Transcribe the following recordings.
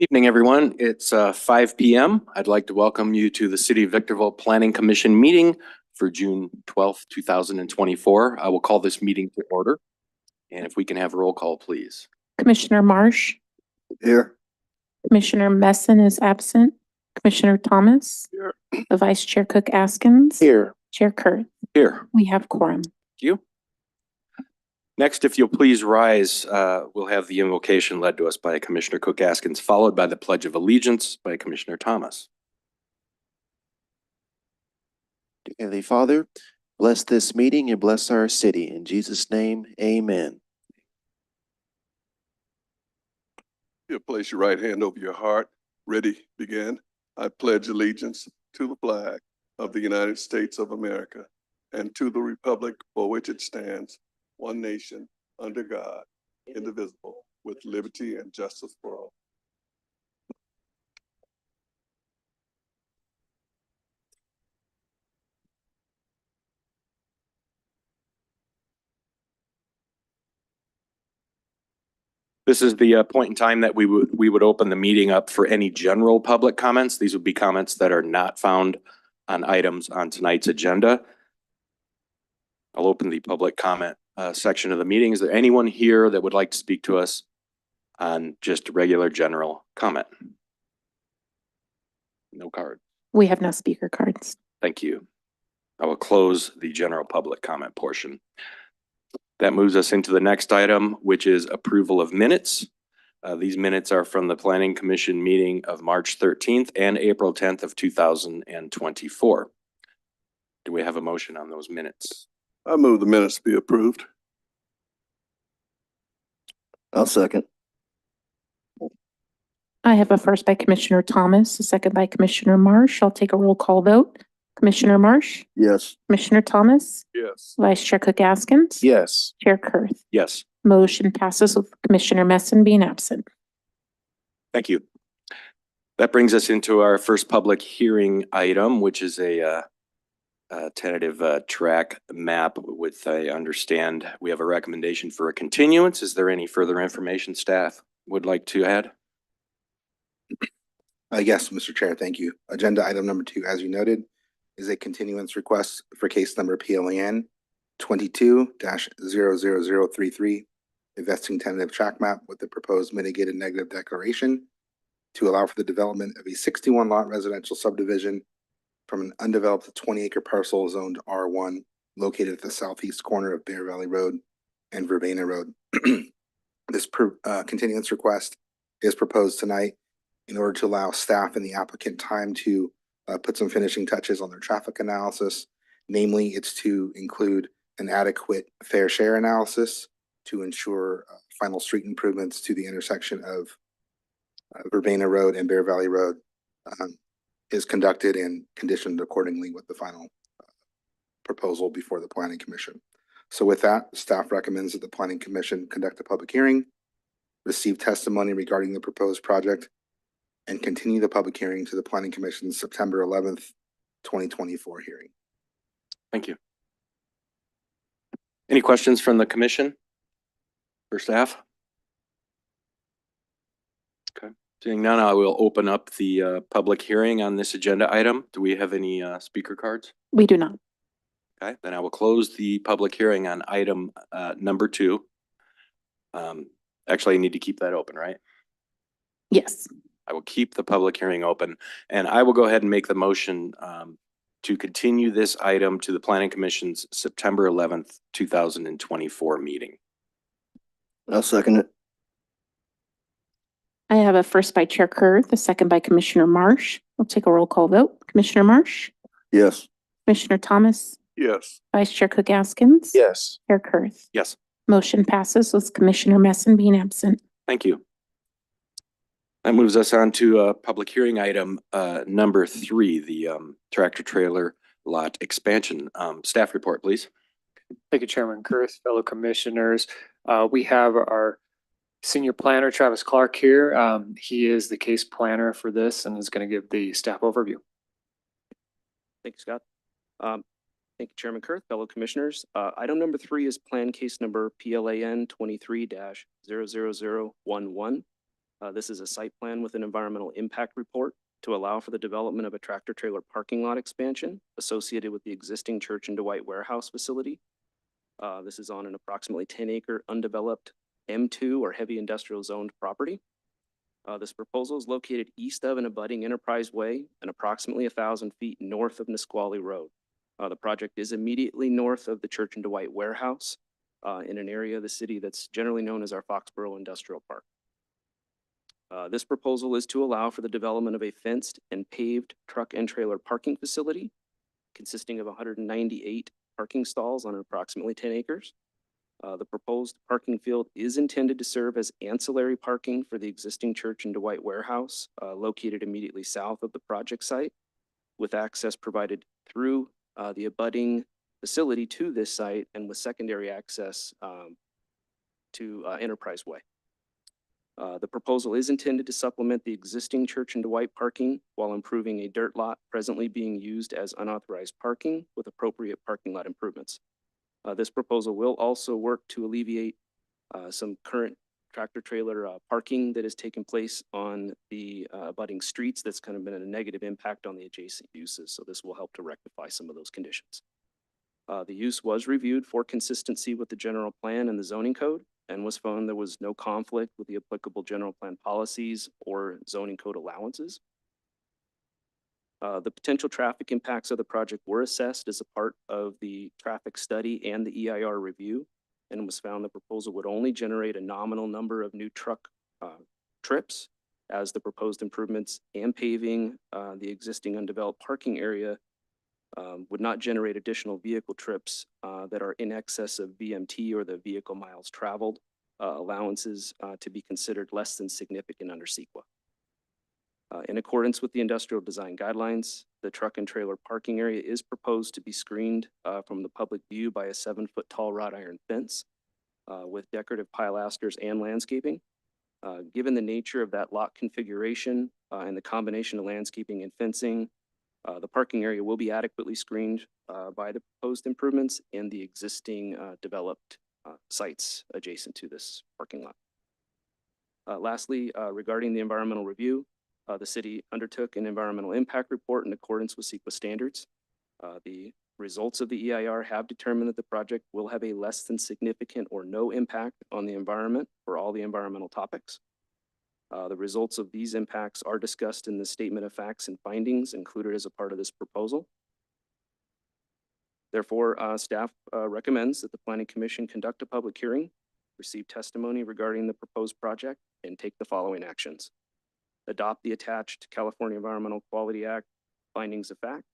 Evening, everyone. It's 5 p.m. I'd like to welcome you to the City of Victorville Planning Commission meeting for June 12th, 2024. I will call this meeting to order. And if we can have a roll call, please. Commissioner Marsh. Here. Commissioner Messin is absent. Commissioner Thomas. Here. The Vice Chair Cook Askins. Here. Chair Kurth. Here. We have quorum. Thank you. Next, if you'll please rise, we'll have the invocation led to us by Commissioner Cook Askins, followed by the Pledge of Allegiance by Commissioner Thomas. Heavenly Father, bless this meeting and bless our city. In Jesus' name, amen. You place your right hand over your heart. Ready, begin. I pledge allegiance to the flag of the United States of America and to the republic for which it stands, one nation, under God, indivisible, with liberty and justice for all. This is the point in time that we would open the meeting up for any general public comments. These would be comments that are not found on items on tonight's agenda. I'll open the public comment section of the meeting. Is there anyone here that would like to speak to us on just regular general comment? No card. We have no speaker cards. Thank you. I will close the general public comment portion. That moves us into the next item, which is approval of minutes. These minutes are from the Planning Commission meeting of March 13th and April 10th of 2024. Do we have a motion on those minutes? I move the minutes be approved. I'll second. I have a first by Commissioner Thomas, a second by Commissioner Marsh. I'll take a roll call vote. Commissioner Marsh. Yes. Commissioner Thomas. Yes. Vice Chair Cook Askins. Yes. Chair Kurth. Yes. Motion passes with Commissioner Messin being absent. Thank you. That brings us into our first public hearing item, which is a tentative track map with, I understand, we have a recommendation for a continuance. Is there any further information staff would like to add? Yes, Mr. Chair, thank you. Agenda item number 2, as you noted, is a continuance request for case number PLAN 22-00033, investing tentative track map with the proposed mitigated negative declaration to allow for the development of a 61 lot residential subdivision from an undeveloped 20-acre parcel zoned R1 located at the southeast corner of Bear Valley Road and Verbena Road. This continuance request is proposed tonight in order to allow staff and the applicant time to put some finishing touches on their traffic analysis. Namely, it's to include an adequate fair share analysis to ensure final street improvements to the intersection of Verbena Road and Bear Valley Road is conducted and conditioned accordingly with the final proposal before the Planning Commission. So with that, staff recommends that the Planning Commission conduct a public hearing, receive testimony regarding the proposed project, and continue the public hearing to the Planning Commission's September 11th, 2024 hearing. Thank you. Any questions from the commission for staff? Okay. Seeing none, I will open up the public hearing on this agenda item. Do we have any speaker cards? We do not. Okay, then I will close the public hearing on item number 2. Actually, I need to keep that open, right? Yes. I will keep the public hearing open, and I will go ahead and make the motion to continue this item to the Planning Commission's September 11th, 2024 meeting. I'll second it. I have a first by Chair Kurth, a second by Commissioner Marsh. We'll take a roll call vote. Commissioner Marsh. Yes. Commissioner Thomas. Yes. Vice Chair Cook Askins. Yes. Chair Kurth. Yes. Motion passes with Commissioner Messin being absent. Thank you. That moves us on to public hearing item number 3, the tractor trailer lot expansion. Staff report, please. Thank you, Chairman Kurth, fellow commissioners. We have our senior planner, Travis Clark, here. He is the case planner for this and is going to give the staff overview. Thank you, Scott. Thank you, Chairman Kurth, fellow commissioners. Item number 3 is plan case number PLAN 23-00011. This is a site plan with an environmental impact report to allow for the development of a tractor trailer parking lot expansion associated with the existing Church and Dwight warehouse facility. This is on an approximately 10-acre undeveloped M2 or heavy industrial zoned property. This proposal is located east of and abutting Enterprise Way and approximately 1,000 feet north of Nisqually Road. The project is immediately north of the Church and Dwight warehouse in an area of the city that's generally known as our Foxborough Industrial Park. This proposal is to allow for the development of a fenced and paved truck and trailer parking facility consisting of 198 parking stalls on approximately 10 acres. The proposed parking field is intended to serve as ancillary parking for the existing Church and Dwight warehouse located immediately south of the project site, with access provided through the abutting facility to this site and with secondary access to Enterprise Way. The proposal is intended to supplement the existing Church and Dwight parking while improving a dirt lot presently being used as unauthorized parking with appropriate parking lot improvements. This proposal will also work to alleviate some current tractor trailer parking that has taken place on the abutting streets that's kind of been a negative impact on the adjacent uses. So this will help to rectify some of those conditions. The use was reviewed for consistency with the general plan and the zoning code and was found there was no conflict with the applicable general plan policies or zoning code allowances. The potential traffic impacts of the project were assessed as a part of the traffic study and the EIR review, and it was found the proposal would only generate a nominal number of new truck trips, as the proposed improvements and paving the existing undeveloped parking area would not generate additional vehicle trips that are in excess of VMT or the vehicle miles traveled allowances to be considered less than significant under CEQA. In accordance with the industrial design guidelines, the truck and trailer parking area is proposed to be screened from the public view by a 7-foot tall wrought iron fence with decorative pilasters and landscaping. Given the nature of that lot configuration and the combination of landscaping and fencing, the parking area will be adequately screened by the proposed improvements and the existing developed sites adjacent to this parking lot. Lastly, regarding the environmental review, the city undertook an environmental impact report in accordance with CEQA standards. The results of the EIR have determined that the project will have a less than significant or no impact on the environment for all the environmental topics. The results of these impacts are discussed in the statement of facts and findings included as a part of this proposal. Therefore, staff recommends that the Planning Commission conduct a public hearing, receive testimony regarding the proposed project, and take the following actions. Adopt the attached California Environmental Quality Act findings of fact.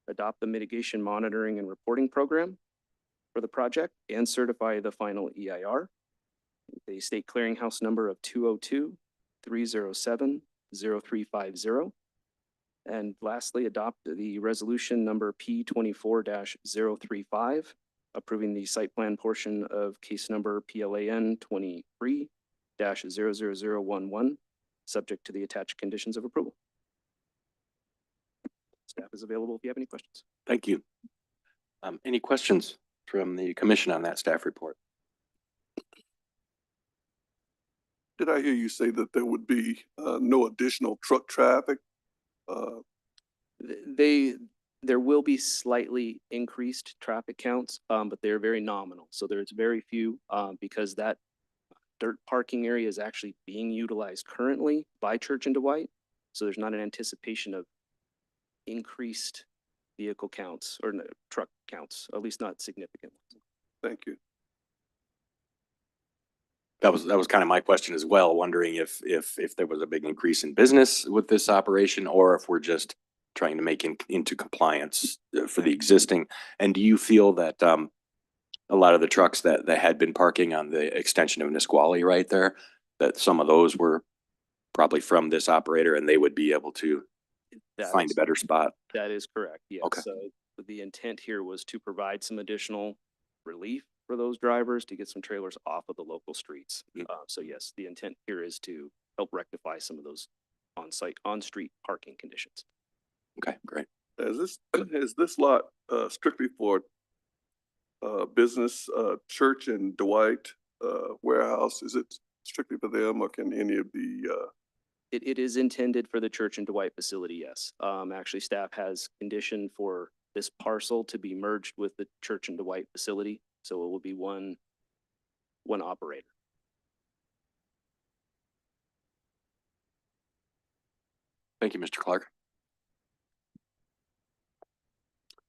Adopt the mitigation monitoring and reporting program for the project and certify the final EIR. The state clearinghouse number of 202-307-0350. And lastly, adopt the resolution number P24-035, approving the site plan portion of case number PLAN 23-00011, subject to the attached conditions of approval. Staff is available if you have any questions. Thank you. Any questions from the commission on that staff report? Did I hear you say that there would be no additional truck traffic? There will be slightly increased traffic counts, but they're very nominal. So there's very few because that dirt parking area is actually being utilized currently by Church and Dwight. So there's not an anticipation of increased vehicle counts or truck counts, at least not significant ones. Thank you. That was kind of my question as well, wondering if there was a big increase in business with this operation or if we're just trying to make into compliance for the existing. And do you feel that a lot of the trucks that had been parking on the extension of Nisqually right there, that some of those were probably from this operator and they would be able to find a better spot? That is correct. Yes. Okay. So the intent here was to provide some additional relief for those drivers to get some trailers off of the local streets. So yes, the intent here is to help rectify some of those on-street parking conditions. Okay, great. Is this lot strictly for business, Church and Dwight warehouse? Is it strictly for them, or can any of the, It is intended for the Church and Dwight facility, yes. Actually, staff has conditioned for this parcel to be merged with the Church and Dwight facility, so it will be one operator. Thank you, Mr. Clark.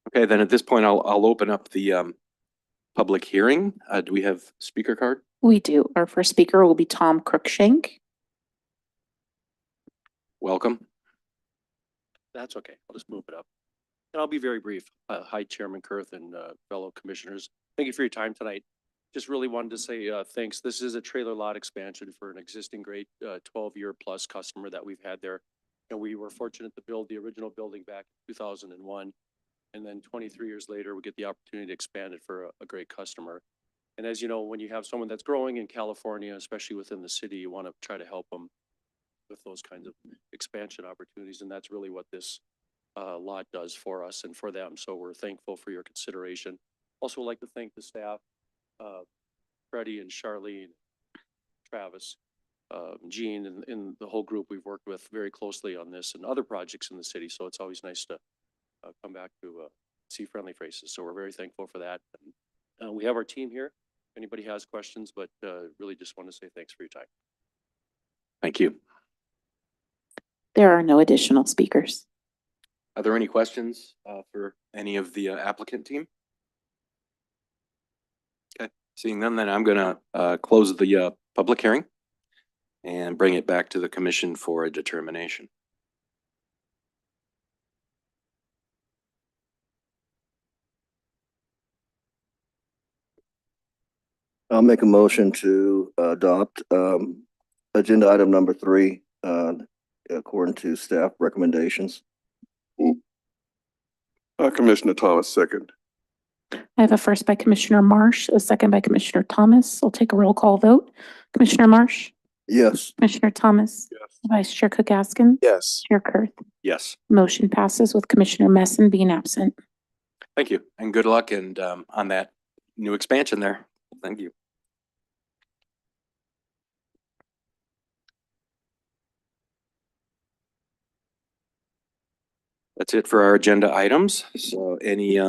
Okay, then at this point, I'll open up the public hearing. Do we have speaker card? We do. Our first speaker will be Tom Cruikshank. Welcome. That's okay. I'll just move it up. And I'll be very brief. Hi, Chairman Kurth and fellow commissioners. Thank you for your time tonight. Just really wanted to say thanks. This is a trailer lot expansion for an existing great 12-year plus customer that we've had there. And we were fortunate to build the original building back in 2001. And then 23 years later, we get the opportunity to expand it for a great customer. And as you know, when you have someone that's growing in California, especially within the city, you want to try to help them with those kinds of expansion opportunities. And that's really what this lot does for us and for them. So we're thankful for your consideration. Also like to thank the staff, Freddie and Charlene, Travis, Gene, and the whole group we've worked with very closely on this and other projects in the city. So it's always nice to come back to see friendly faces. So we're very thankful for that. And, we have our team here. If anybody has questions, but really just want to say thanks for your time. Thank you. There are no additional speakers. Are there any questions for any of the applicant team? Okay, seeing none, then I'm gonna close the public hearing and bring it back to the commission for a determination. I'll make a motion to adopt agenda item number 3 according to staff recommendations. Commissioner Thomas, second. I have a first by Commissioner Marsh, a second by Commissioner Thomas. I'll take a roll call vote. Commissioner Marsh, Yes. Commissioner Thomas, Yes. Vice Chair Coogaskin, Yes. Chair Kurth. Yes, Motion passes with Commissioner Messin being absent. thank you and good luck and on that new expansion there. Thank you. That's it for our agenda items. So any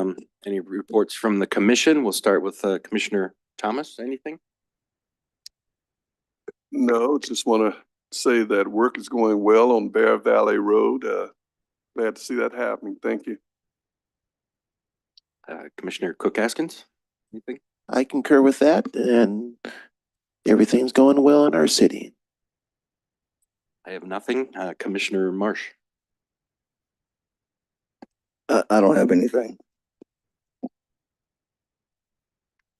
reports from the commission? We'll start with Commissioner Thomas. Anything? No, just want to say that work is going well on Bear Valley Road. Glad to see that happening. Thank you. Commissioner Cook-Askins? Anything? I concur with that, and everything's going well in our city. I have nothing. Commissioner Marsh? I don't have anything.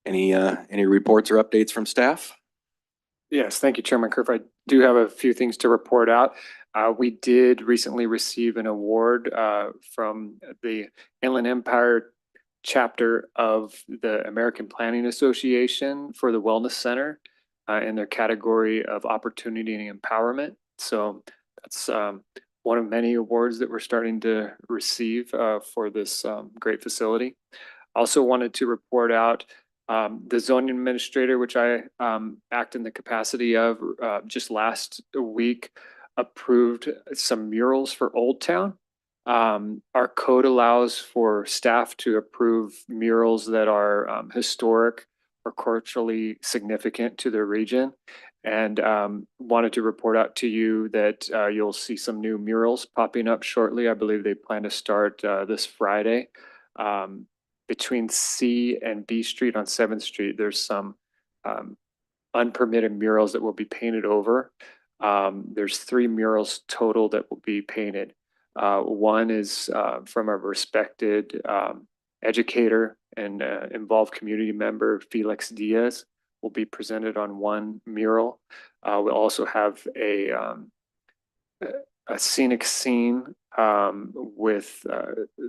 Any reports or updates from staff? Yes, thank you, Chairman Kerf. I do have a few things to report out. We did recently receive an award from the Inland Empire chapter of the American Planning Association for the Wellness Center in their category of opportunity and empowerment. So that's one of many awards that we're starting to receive for this great facility. Also wanted to report out the zoning administrator, which I act in the capacity of, just last week approved some murals for Old Town. Our code allows for staff to approve murals that are historic or culturally significant to the region. And wanted to report out to you that you'll see some new murals popping up shortly. I believe they plan to start this Friday. Between C and B Street on 7th Street, there's some unpermitted murals that will be painted over. There's 3 murals total that will be painted. One is from a respected educator and involved community member, Felix Diaz, will be presented on one mural. We'll also have a scenic scene with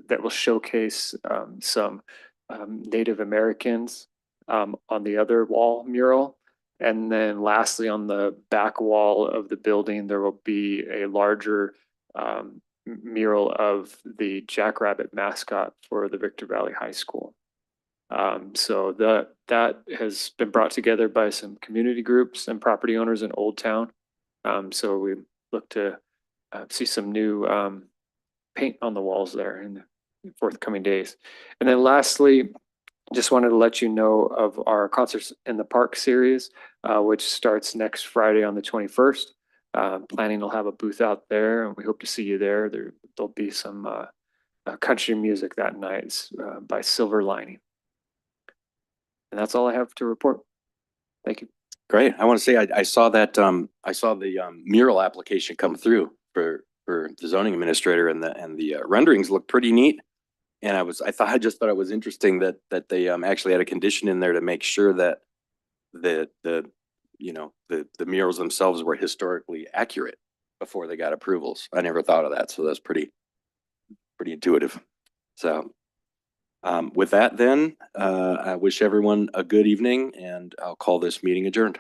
that will showcase some Native Americans on the other wall mural. And then lastly, on the back wall of the building, there will be a larger mural of the Jackrabbit mascot for the Victor Valley High School. So that has been brought together by some community groups and property owners in Old Town. So we look to see some new paint on the walls there in the forthcoming days. And then lastly, just wanted to let you know of our Concerts in the Park series, which starts next Friday on the 21st. Planning will have a booth out there, and we hope to see you there. There'll be some country music that night by Silver Lining. And that's all I have to report. Thank you. Great. I want to say I saw that I saw the mural application come through for the zoning administrator, and the renderings look pretty neat. And I just thought it was interesting that they actually had a condition in there to make sure that the murals themselves were historically accurate before they got approvals. I never thought of that, so that's pretty intuitive. So with that then, I wish everyone a good evening, and I'll call this meeting adjourned.